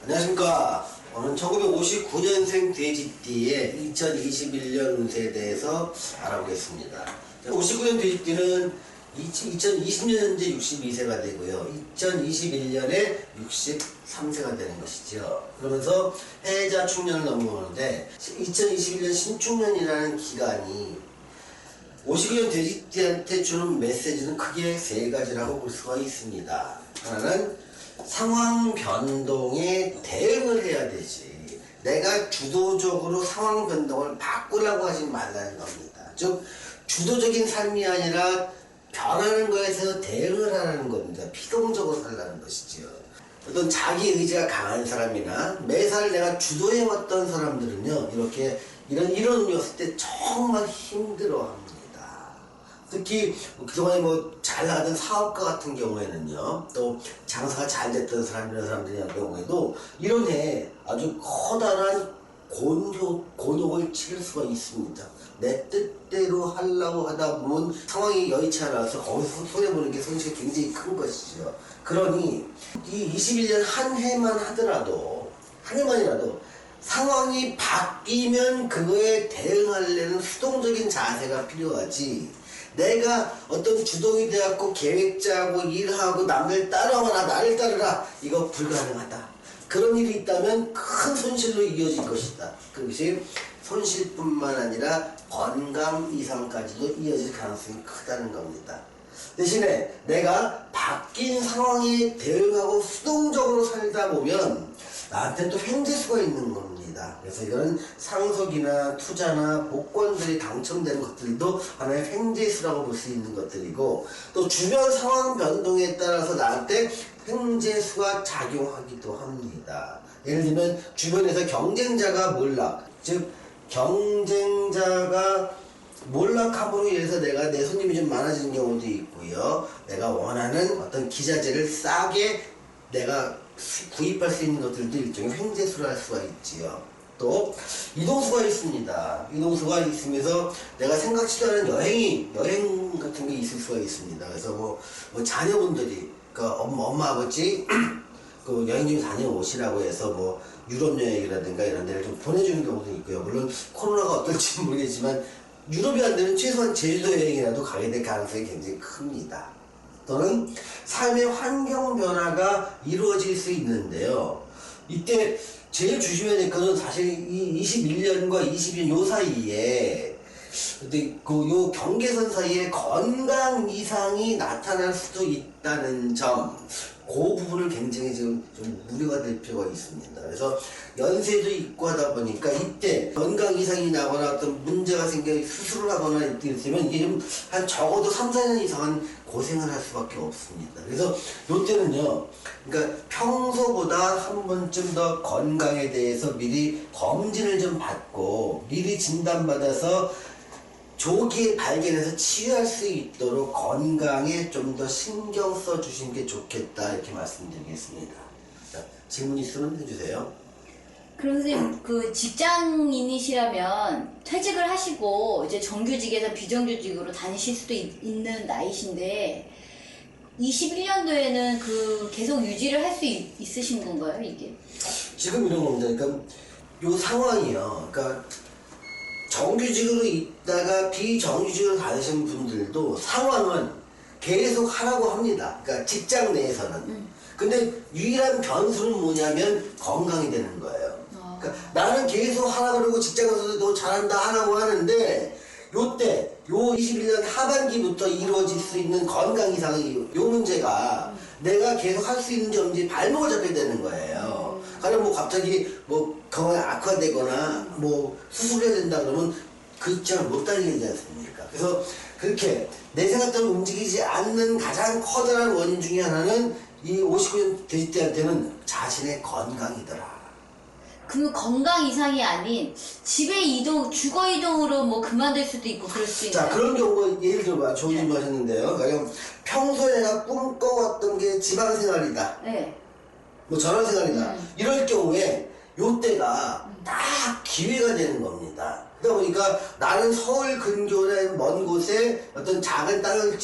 안녕하십니까. 오늘 1959년생 돼지띠의 2021년 운세에 대해서 알아보겠습니다. 59년 돼지띠는 2020년 현재 62세가 되고요. 2021년에 63세가 되는 것이죠. 그러면서 해자 축년을 넘어오는데 2021년 신축년이라는 기간이 59년 돼지띠한테 주는 메시지는 크게 세 가지라고 볼 수가 있습니다. 하나는 상황 변동에 대응을 해야 되지. 내가 주도적으로 상황 변동을 바꾸려고 하지 말라는 겁니다. 즉 주도적인 삶이 아니라 변하는 거에서 대응을 하라는 겁니다. 피동적으로 살라는 것이죠. 어떤 자기 의지가 강한 사람이나 매사를 내가 주도해왔던 사람들은요, 이렇게 이런 일이 왔을 때 정말 힘들어합니다. 특히 그동안에 잘 나가던 사업가 같은 경우에는요, 또 장사가 잘 됐던 사람이나 사람들의 경우에도 이런 해 아주 커다란 곤욕을 치를 수가 있습니다. 내 뜻대로 하려고 하다 보면 상황이 여의치 않아서 거기서 손해보는 게 손실이 굉장히 큰 것이죠. 그러니 이 21년 한 해만 하더라도, 한 해만이라도 상황이 바뀌면 그거에 대응하려는 수동적인 자세가 필요하지, 내가 어떤 주동이 되었고 계획 짜고 일하고 남들 따라와라 나를 따르라, 이거 불가능하다. 그런 일이 있다면 큰 손실로 이어질 것이다. 그것이 손실뿐만 아니라 건강 이상까지도 이어질 가능성이 크다는 겁니다. 대신에 내가 바뀐 상황에 대응하고 수동적으로 살다 보면 나한테 또 횡재수가 있는 겁니다. 그래서 이거는 상속이나 투자나 복권들이 당첨되는 것들도 하나의 횡재수라고 볼 수 있는 것들이고, 또 주변 상황 변동에 따라서 나한테 횡재수가 작용하기도 합니다. 예를 들면 주변에서 경쟁자가 몰락, 즉 경쟁자가 몰락함으로 인해서 내 손님이 좀 많아지는 경우도 있고요. 내가 원하는 어떤 기자재를 싸게 내가 구입할 수 있는 것들도 일종의 횡재수를 할 수가 있지요. 또 이동수가 있습니다. 이동수가 있으면서 내가 생각지도 않은 여행 같은 게 있을 수가 있습니다. 그래서 뭐 자녀분들이, 그러니까 엄마 아버지 그 여행 좀 다녀오시라고 해서 유럽 여행이라든가 이런 데를 좀 보내주는 경우도 있고요. 물론 코로나가 어떨지 모르겠지만 유럽이 안 되면 최소한 제주도 여행이라도 가게 될 가능성이 굉장히 큽니다. 또는 삶의 환경 변화가 이루어질 수 있는데요. 이때 제일 조심해야 될 것은 사실 이 21년과 22년 요 사이에 요 경계선 사이에 건강 이상이 나타날 수도 있다는 점, 그 부분을 굉장히 좀 우려가 될 필요가 있습니다. 그래서 연세도 있고 하다 보니까 이때 건강 이상이 나거나 어떤 문제가 생겨 수술을 하거나 있으면 이게 좀 한 적어도 3-4년 이상은 고생을 할 수밖에 없습니다. 그래서 이때는요, 그러니까 평소보다 한 번쯤 더 건강에 대해서 미리 검진을 좀 받고 미리 진단받아서 조기에 발견해서 치유할 수 있도록 건강에 좀 더 신경 써 주시는 게 좋겠다, 이렇게 말씀드리겠습니다. 자, 질문 있으면 해주세요. 그럼 선생님, 그 직장인이시라면 퇴직을 하시고 이제 정규직에서 비정규직으로 다니실 수도 있는 나이신데 21년도에는 그 계속 유지를 할 수 있으신 건가요, 이게? 지금 이런 겁니다. 그러니까 요 상황이요. 그러니까 정규직으로 있다가 비정규직으로 다니신 분들도 상황은 계속 하라고 합니다. 그러니까 직장 내에서는. 근데 유일한 변수는 뭐냐면 건강이 되는 거예요. 그러니까 나는 계속 하라 그러고 직장에서도 잘한다 하라고 하는데 요때 요 21년 하반기부터 이루어질 수 있는 건강 이상의 요 문제가 내가 계속 할 수 있는지 없는지 발목을 잡혀야 되는 거예요. 그러면 갑자기 건강이 악화되거나 수술해야 된다 그러면 그 직장을 못 다니게 되지 않습니까? 그래서 그렇게 내 생각대로 움직이지 않는 가장 커다란 원인 중에 하나는 이 59년 돼지띠한테는 자신의 건강이더라. 그 건강 이상이 아닌 집에 주거 이동으로 그만둘 수도 있고 그럴 수 있나요? 자, 그런 경우 예를 들어봐. 좋은 질문 하셨는데요. 그러니까 평소에 내가 꿈꿔왔던 게 지방생활이다. 네. 전환생활이다. 이럴 경우에 요때가 딱 기회가 되는 겁니다. 그러다 보니까 나는 서울 근교의 먼 곳에 어떤 작은 땅을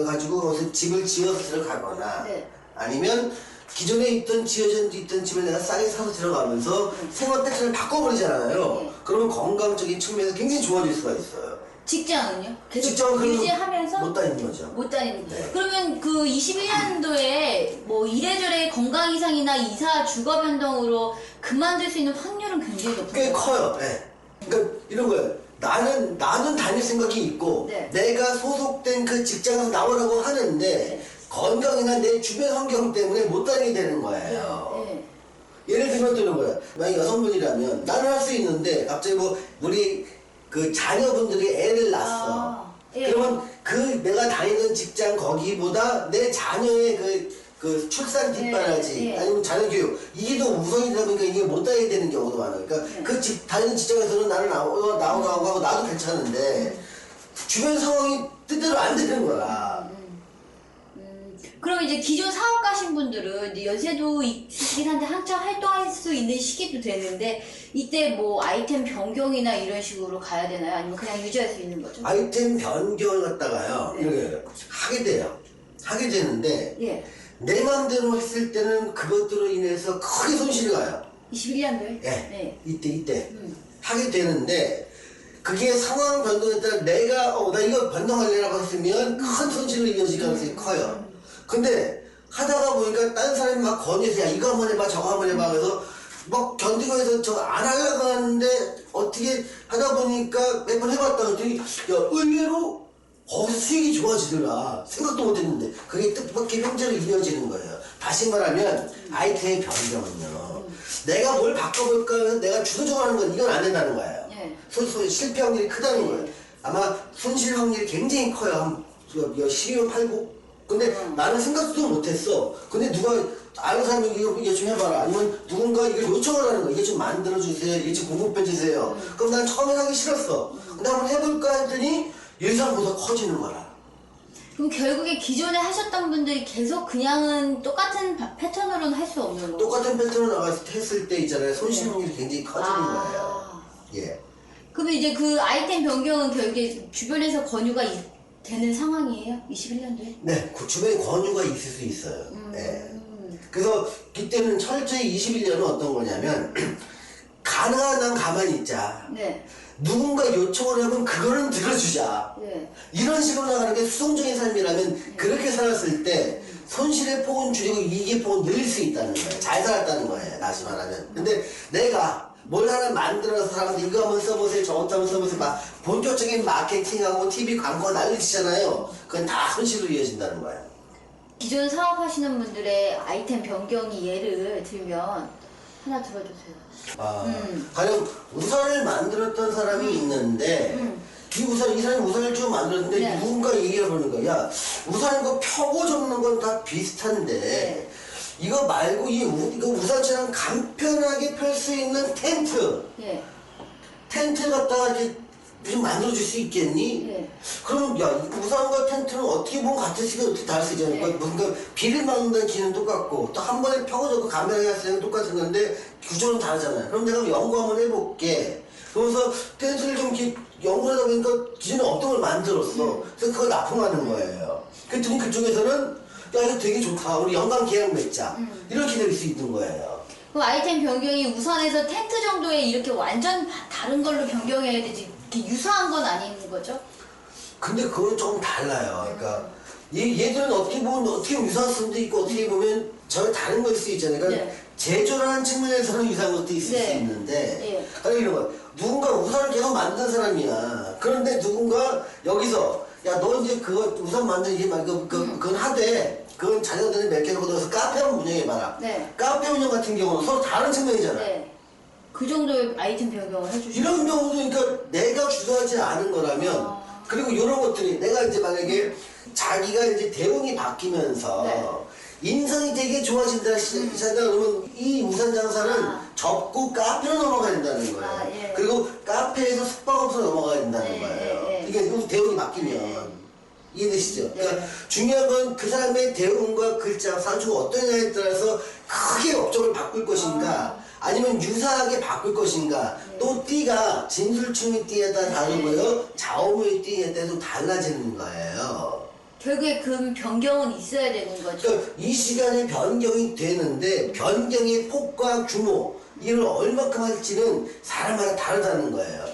가지고 거기서 집을 지어서 들어가거나, 네. 아니면 기존에 지어져 있던 집에 내가 싸게 사서 들어가면서 생활 패턴을 바꿔버리잖아요. 그러면 건강적인 측면에서 굉장히 좋아질 수가 있어요. 직장은요? 계속 직장은 유지하면서 못 다니는 거죠. 못 다니는. 네. 그러면 그 21년도에 뭐 이래저래 건강 이상이나 이사 주거 변동으로 그만둘 수 있는 확률은 굉장히 높은 꽤 거예요. 커요. 네. 그러니까 이런 거예요. 나는 다닐 생각이 있고 네. 내가 소속된 그 직장에서 나오라고 하는데 네. 건강이나 내 주변 환경 때문에 못 다니게 되는 거예요. 네. 예를 들면 또 이런 거야. 만약 여성분이라면 나는 할 수 있는데 갑자기 뭐 우리 그 자녀분들이 애를 낳았어. 예. 그러면 그 내가 다니는 직장 거기보다 내 자녀의 그 출산 뒷바라지 예. 아니면 자녀 교육 이게 더 우선이다 보니까 이게 못 다니게 되는 경우도 많아요. 그러니까 다니는 직장에서는 나는 나오라고 하고 나도 괜찮은데 주변 상황이 뜻대로 안 되는 거야. 그럼 이제 기존 사업 가신 분들은 이제 연세도 있으시긴 한데 한창 활동할 수 있는 시기도 되는데 이때 뭐 아이템 변경이나 이런 식으로 가야 되나요? 아니면 그냥 유지할 수 있는 거죠? 아이템 변경을 갖다가요. 네. 이렇게 하게 돼요. 하게 되는데 예. 내 맘대로 했을 때는 그것들로 인해서 크게 손실이 가요. 21년도에? 예. 네. 이때 하게 되는데 그게 상황 변동에 따라 내가 나 이거 변동하려고 했으면 큰 손실로 이어질 가능성이 커요. 근데 하다가 보니까 다른 사람이 막 권해서 야 이거 한번 해봐 저거 한번 해봐 그래서 막 견디고 해서 저 안 하려고 하는데 어떻게 하다 보니까 몇 번 해봤다 그랬더니 야 의외로 거기서 수익이 좋아지더라. 생각도 못했는데 그게 뜻밖의 형제로 이어지는 거예요. 다시 말하면 아이템의 변경은요. 내가 뭘 바꿔볼까 해서 내가 주도적으로 하는 건 이건 안 된다는 거예요. 예. 실패 확률이 크다는 거예요. 아마 손실 확률이 굉장히 커요. 한 12월 8고 근데 나는 생각도 못했어. 근데 누가 아는 사람이 이거 좀 해봐라. 아니면 누군가 이걸 요청을 하는 거야. 이게 좀 만들어주세요. 이게 좀 공급해주세요. 그럼 난 처음에 하기 싫었어. 근데 한번 해볼까 했더니 예상보다 커지는 거라. 그럼 결국에 기존에 하셨던 분들이 계속 그냥은 똑같은 패턴으로는 할 수 없는 거예요? 똑같은 패턴을 했을 때 있잖아요. 손실 확률이 굉장히 커지는 거예요. 예. 그럼 이제 그 아이템 변경은 결국에 주변에서 권유가 되는 상황이에요? 21년도에? 네, 그 주변에 권유가 있을 수 있어요. 네. 그래서 그때는 철저히 21년은 어떤 거냐면 가능한 한 가만히 있자. 네. 누군가 요청을 하면 그거는 들어주자. 네. 이런 식으로 나가는 게 수동적인 삶이라면 그렇게 살았을 때 손실의 폭은 줄이고 이익의 폭은 늘릴 수 있다는 거예요. 잘 살았다는 거예요. 다시 말하면. 근데 내가 뭘 하나 만들어서 사람한테 이거 한번 써보세요. 저것도 한번 써보세요. 막 본격적인 마케팅하고 TV 광고 난리치잖아요. 그건 다 손실로 이어진다는 거예요. 기존 사업하시는 분들의 아이템 변경이 예를 들면 하나 들어주세요. 가령 우산을 만들었던 사람이 있는데 이 사람이 우산을 쭉 만들었는데 네. 누군가 얘기를 하는 거야. 야, 우산 이거 펴고 접는 건 다 비슷한데 네. 이거 말고 이거 우산처럼 간편하게 펼 수 있는 텐트 예. 텐트 갖다가 이렇게 좀 만들어줄 수 있겠니? 예. 그럼 야 우산과 텐트는 어떻게 보면 같은 시기에 어떻게 다를 수 있잖아요. 네. 뭔가 비를 막는다는 기능은 똑같고 또 한 번에 펴고져고 간편하게 할 때는 똑같은 건데 구조는 다르잖아요. 그럼 내가 연구 한번 해볼게. 그러면서 텐트를 좀 이렇게 연구하다 보니까 기존에 없던 걸 만들었어. 그래서 그걸 납품하는 거예요. 그랬더니 그쪽에서는 야 이거 되게 좋다. 우리 연간 계약 맺자. 이렇게 될 수 있는 거예요. 그럼 아이템 변경이 우선에서 텐트 정도에 이렇게 완전 다른 걸로 변경해야 되지 이렇게 유사한 건 아닌 거죠? 근데 그건 조금 달라요. 그러니까 얘들은 어떻게 보면 유사한 수도 있고 어떻게 보면 전혀 다른 걸 수 있잖아요. 그러니까 네. 제조라는 측면에서는 유사한 것도 있을 네. 수 있는데 네. 아니 이런 거 누군가 우산을 계속 만든 사람이야. 그런데 누군가 여기서 야 너 이제 그거 우산 만들기 말고 그건 하되 그건 자녀들이 몇 개를 걷어서 카페 한번 운영해봐라. 네. 카페 운영 같은 경우는 서로 다른 측면이잖아. 네. 그 정도의 아이템 변경을 해주시죠. 이런 경우도 그러니까 내가 주도하지 않은 거라면 그리고 이런 것들이 내가 이제 만약에 자기가 이제 대응이 바뀌면서 네. 인성이 되게 좋아진다 시작한다 그러면 이 우산 장사는 접고 카페로 넘어가야 된다는 거예요. 예. 그리고 카페에서 숙박업소로 넘어가야 된다는 네, 거예요. 네, 네. 이게 대응이 바뀌면 이해되시죠? 네. 그러니까 중요한 건 그 사람의 대응과 글자, 상처가 어떠냐에 따라서 크게 업종을 바꿀 것인가 아니면 유사하게 바꿀 것인가 또 띠가 진술충의 띠에 따라 다르고요. 좌우무의 띠에 따라서 달라지는 거예요. 결국에 그 변경은 있어야 되는 거죠. 그러니까 이 시간에 변경이 되는데 변경의 폭과 규모 이걸 얼마큼 할지는 사람마다 다르다는 거예요.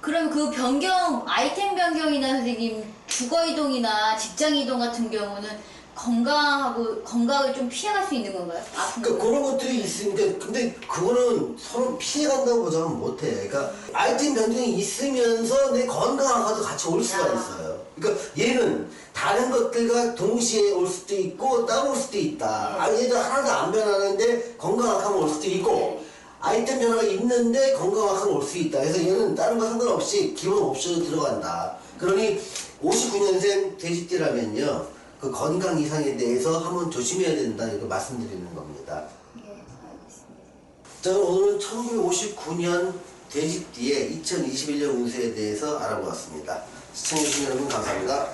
그럼 그 변경, 아이템 변경이나 선생님 주거 이동이나 직장 이동 같은 경우는 건강을 좀 피해갈 수 있는 건가요? 그러니까 그런 것들이 있으니까 근데 그거는 서로 피해간다고 보자면 못해. 그러니까 아이템 변경이 있으면서 내 건강하고도 같이 올 수가 있어요. 그러니까 얘는 다른 것들과 동시에 올 수도 있고 따로 올 수도 있다. 얘도 하나도 안 변하는데 건강하면 올 수도 있고 아이템 변화가 있는데 건강하면 올 수 있다. 그래서 얘는 다른 거 상관없이 기본 옵션으로 들어간다. 그러니 59년생 돼지띠라면요. 그 건강 이상에 대해서 한번 조심해야 된다. 이렇게 말씀드리는 겁니다. 네, 알겠습니다. 자, 오늘은 1959년 돼지띠의 2021년 운세에 대해서 알아보았습니다. 시청해주신 여러분 감사합니다.